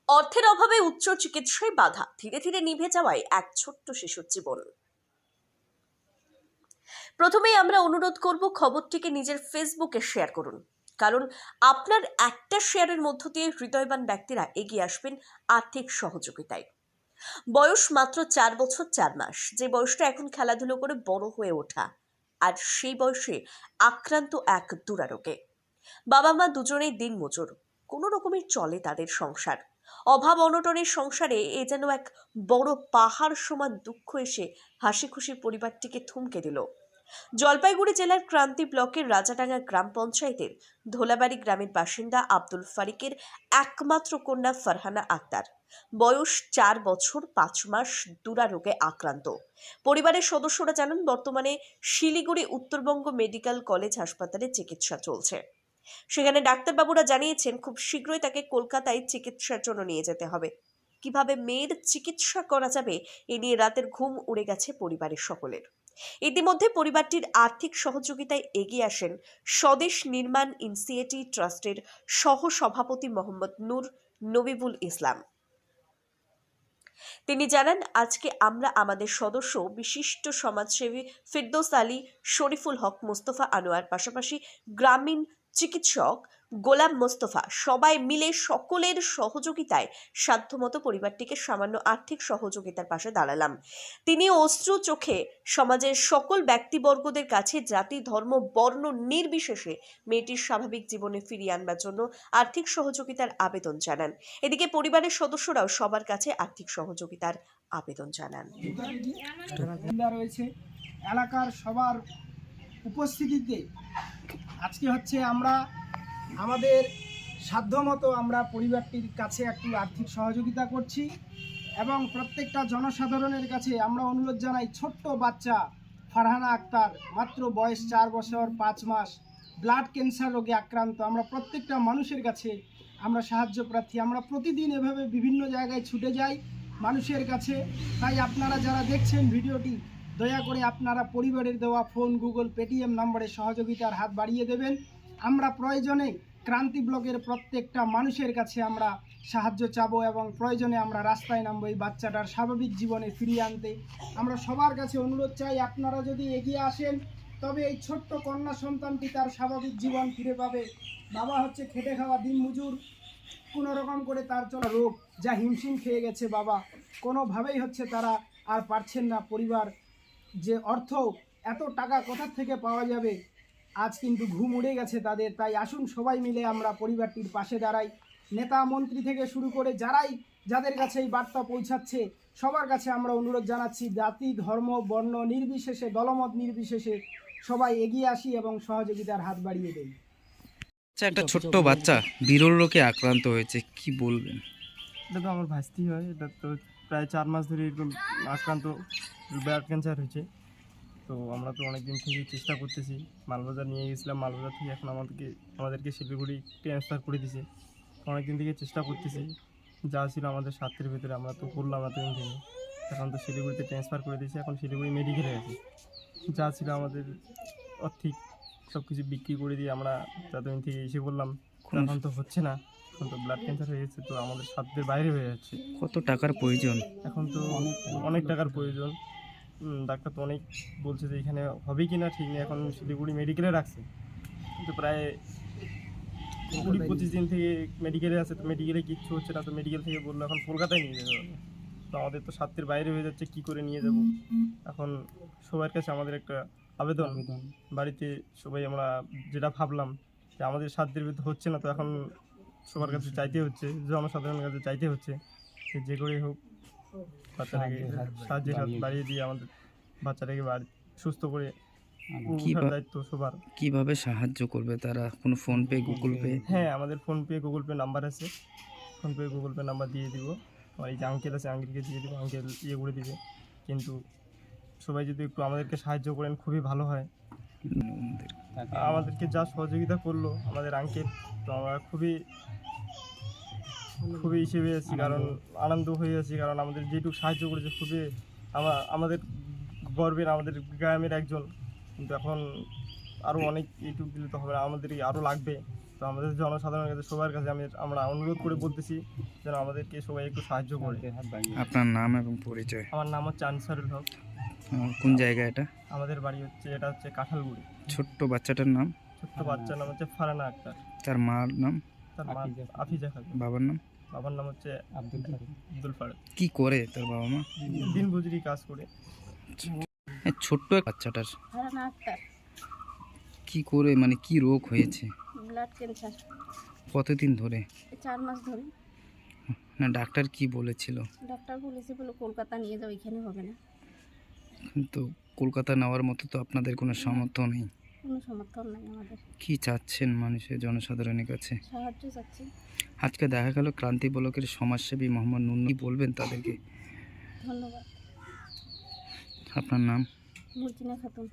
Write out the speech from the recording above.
অর্থের অভাবে উচ্চ চিকিৎসায় বাধা, ধীরে ধীরে নিভে যাওয়ায় এক ছোট্ট শিশুর জীবন। প্রথমেই আমরা অনুরোধ করব খবরটিকে নিজের ফেসবুকে শেয়ার করুন, কারণ আপনার একটা শেয়ারের মধ্য দিয়ে হৃদয়বান ব্যক্তিরা এগিয়ে আসবেন আর্থিক সহযোগিতায়। বয়স মাত্র 4 বছর 4 মাস, যে বয়সটা এখন খেলাধুলো করে বড় হয়ে ওঠা, আর সেই বয়সে আক্রান্ত এক দুরারোগে। বাবা মা দুজনেই দিনমজুর, কোনো রকমের চলে তাদের সংসার। অভাব অনটনের সংসারে এ যেন এক বড় পাহাড় সমান দুঃখ এসে হাসি খুশি পরিবারটিকে থমকে দিল। জলপাইগুড়ি জেলার ক্রান্তি ব্লকের রাজাডাঙ্গা গ্রাম পঞ্চায়েতের ধোলাবাড়ি গ্রামের বাসিন্দা আব্দুল ফারিকের একমাত্র কন্যা ফারহানা আক্তার, বয়স 4 বছর 5 মাস, দুরারোগে আক্রান্ত। পরিবারের সদস্যরা জানান, বর্তমানে শিলিগুড়ি উত্তরবঙ্গ মেডিকেল কলেজ হাসপাতালে চিকিৎসা চলছে। সেখানে ডাক্তারবাবুরা জানিয়েছেন খুব শীঘ্রই তাকে কলকাতায় চিকিৎসার জন্য নিয়ে যেতে হবে। কিভাবে মেয়ের চিকিৎসা করা যাবে এ নিয়ে রাতের ঘুম উড়ে গেছে পরিবারের সকলের। ইতিমধ্যে পরিবারটির আর্থিক সহযোগিতায় এগিয়ে আসেন স্বদেশ নির্মাণ ইনসিয়েটি ট্রাস্টের সহ সভাপতি মোহাম্মদ নূর নবিবুল ইসলাম। তিনি জানান, আজকে আমরা আমাদের সদস্য বিশিষ্ট সমাজসেবী ফিরদৌস আলী, শরীফুল হক, মোস্তফা আনোয়ার, পাশাপাশি গ্রামীণ চিকিৎসক গোলাম মোস্তফা সবাই মিলে সকলের সহযোগিতায় সাধ্যমতো পরিবারটিকে সামান্য আর্থিক সহযোগিতার পাশে দাঁড়ালাম। তিনি অশ্রু চোখে সমাজের সকল ব্যক্তিবর্গদের কাছে জাতি, ধর্ম, বর্ণ নির্বিশেষে মেয়েটির স্বাভাবিক জীবনে ফিরিয়ে আনবার জন্য আর্থিক সহযোগিতার আবেদন জানান। এদিকে পরিবারের সদস্যরাও সবার কাছে আর্থিক সহযোগিতার আবেদন জানান। রয়েছে এলাকার সবার উপস্থিতিতে আজকে হচ্ছে আমরা আমাদের সাধ্যমতো আমরা পরিবারটির কাছে একটু আর্থিক সহযোগিতা করছি এবং প্রত্যেকটা জনসাধারণের কাছে আমরা অনুরোধ জানাই, ছোট্ট বাচ্চা ফারহানা আক্তার, মাত্র বয়স 4 বছর 5 মাস, ব্লাড ক্যান্সার রোগে আক্রান্ত। আমরা প্রত্যেকটা মানুষের কাছে আমরা সাহায্য প্রার্থী। আমরা প্রতিদিন এভাবে বিভিন্ন জায়গায় ছুটে যাই মানুষের কাছে। তাই আপনারা যারা দেখছেন ভিডিওটি, দয়া করে আপনারা পরিবারের দেওয়া ফোন, গুগল, পেটিএম নম্বরে সহযোগিতার হাত বাড়িয়ে দেবেন। আমরা প্রয়োজনে ক্রান্তি ব্লকের প্রত্যেকটা মানুষের কাছে আমরা সাহায্য চাবো এবং প্রয়োজনে আমরা রাস্তায় নামবো এই বাচ্চাটার স্বাভাবিক জীবনে ফিরিয়ে আনতে। আমরা সবার কাছে অনুরোধ চাই, আপনারা যদি এগিয়ে আসেন তবে এই ছোট্ট কন্যা সন্তানটি তার স্বাভাবিক জীবন ফিরে পাবে। বাবা হচ্ছে খেটে খাওয়া দিনমজুর, কোনো রকম করে তার চলা রোগ যা হিমশিম খেয়ে গেছে বাবা, কোনোভাবেই হচ্ছে তারা আর পারছেন না। পরিবার যে অর্থ, এত টাকা কোথা থেকে পাওয়া যাবে, আজ কিন্তু ঘুম উড়ে গেছে তাদের। তাই আসুন সবাই মিলে আমরা পরিবারটির পাশে দাঁড়াই। নেতা মন্ত্রী থেকে শুরু করে যাদের কাছে এই বার্তা পৌঁছাচ্ছে সবার কাছে আমরা অনুরোধ জানাচ্ছি, জাতি, ধর্ম, বর্ণ নির্বিশেষে, দলমত নির্বিশেষে সবাই এগিয়ে আসি এবং সহযোগিতার হাত বাড়িয়ে দেই। আচ্ছা, একটা ছোট্ট বাচ্চা বিরল রোগে আক্রান্ত হয়েছে, কি বলবেন? এটা তো আমার ভাস্তি হয়, এটা তো প্রায় 4 মাস ধরে এরকম আক্রান্ত, ব্লাড ক্যান্সার হয়েছে। তো আমরা তো অনেক দিন থেকে চেষ্টা করতেছি, মালবাজার নিয়ে গেছিলাম, মালবাজার থেকে এখন আমাদেরকে শিলিগুড়ি ট্রান্সফার করে দিয়েছে। অনেক দিন থেকে চেষ্টা করতেছি, যা ছিল আমাদের স্বার্থের ভিতরে আমরা তো করলাম এতদিন থেকে। এখন তো শিলিগুড়িতে ট্রান্সফার করে দিয়েছি, এখন শিলিগুড়ি মেডিকেলে আছে। যা ছিল আমাদের আর্থিক সব কিছু বিক্রি করে দিয়ে আমরা এতদিন থেকে এসে বললাম, এখন তো হচ্ছে না, এখন তো ব্লাড ক্যান্সার হয়ে গেছে, তো আমাদের সাধ্যের বাইরে হয়ে যাচ্ছে। কত টাকার প্রয়োজন? এখন তো অনেক টাকার প্রয়োজন। ডাক্তার তো অনেক বলছে যে এখানে হবে কি না ঠিক নেই, এখন শিলিগুড়ি মেডিকেলে রাখছে, কিন্তু প্রায় 20-25 দিন থেকে মেডিকেলে আছে, তো মেডিকেলে কিচ্ছু হচ্ছে না। তো মেডিকেল থেকে বললো এখন কলকাতায় নিয়ে যেতে হবে, তো আমাদের তো সাধ্যের বাইরে হয়ে যাচ্ছে, কি করে নিয়ে যাব। এখন সবার কাছে আমাদের একটা আবেদন, বাড়িতে সবাই আমরা যেটা ভাবলাম যে আমাদের সাধ্যের ভিতরে হচ্ছে না, তো এখন সবার কাছে চাইতে হচ্ছে, জনসাধারণের কাছে চাইতে হচ্ছে যে করেই হোক বাচ্চাটাকে সাহায্যের হাত বাড়িয়ে দিয়ে আমাদের বাচ্চাটাকে সুস্থ করে ওঠার দায়িত্ব সবার। কিভাবে সাহায্য করবে তারা? কোনো ফোনপে, গুগল পে? হ্যাঁ, আমাদের ফোনপে, গুগল পে নাম্বার আছে, ফোনপে, গুগল পে নাম্বার দিয়ে দিব। আমার এই যে আঙ্কেল আছে, আঙ্কেলকে দিয়ে দেবো, আঙ্কেল ইয়ে করে দিবে। কিন্তু সবাই যদি একটু আমাদেরকে সাহায্য করেন খুবই ভালো হয়। আমাদেরকে যা সহযোগিতা করলো আমাদের আঙ্কেল, তো আমরা খুবই হিসেবে আছি, কারণ আনন্দ হয়ে আছি, কারণ আমাদের যেটুকু সাহায্য করেছে খুবই আমাদের গর্বের, আমাদের গ্রামের একজন। কিন্তু এখন আরও অনেক এইটুকু দিলে তো হবে না, আমাদের আরও লাগবে। তো তো আমাদের জনসাধারণের কাছে সবার কাছে আমরা অনুরোধ করে বলতেছি যেন আমাদেরকে সবাই একটু সাহায্য করে। আপনার নাম এবং পরিচয়? আমার নাম হচ্ছে আনসারুল হক। কোন জায়গা এটা? আমাদের বাড়ি এটা হচ্ছে কাঁঠালগুড়ি। ছোট্ট বাচ্চাটার নাম? ছোট্ট বাচ্চার নাম হচ্ছে ফারানা আক্তার। তার মার নাম? তার মা আফিজা খাতুন। বাবার নাম? বাবার নাম হচ্ছে আব্দুল ফারুক। কি করে তার বাবা মা? দিন মজুরি কাজ করে। এই ছোট্ট বাচ্চাটার ফারানা আক্তার, কি করে, মানে কি রোগ হয়েছে? ব্লাড ক্যান্সার, কতদিন ধরে? 4 মাস ধরে। না ডাক্তার কি বলেছিল? ডাক্তার বলেছে কলকাতা নিয়ে যাও, এখানে হবে না। কিন্তু কলকাতা নেওয়ার মতো তো আপনাদের কোনো সামর্থ্য নেই। কোনো সমর্থন নাই আমাদের। কি চাচ্ছেন মানুষের, জনসাধারণের কাছে? সাহায্য চাচ্ছি। আজকে দেখা গেল ক্রান্তি ব্লকের সমাজসেবী মোহাম্মদ নুন, কি বলবেন তাদেরকে? ধন্যবাদ। আপনার নাম? মুর্জিনা খাতুন।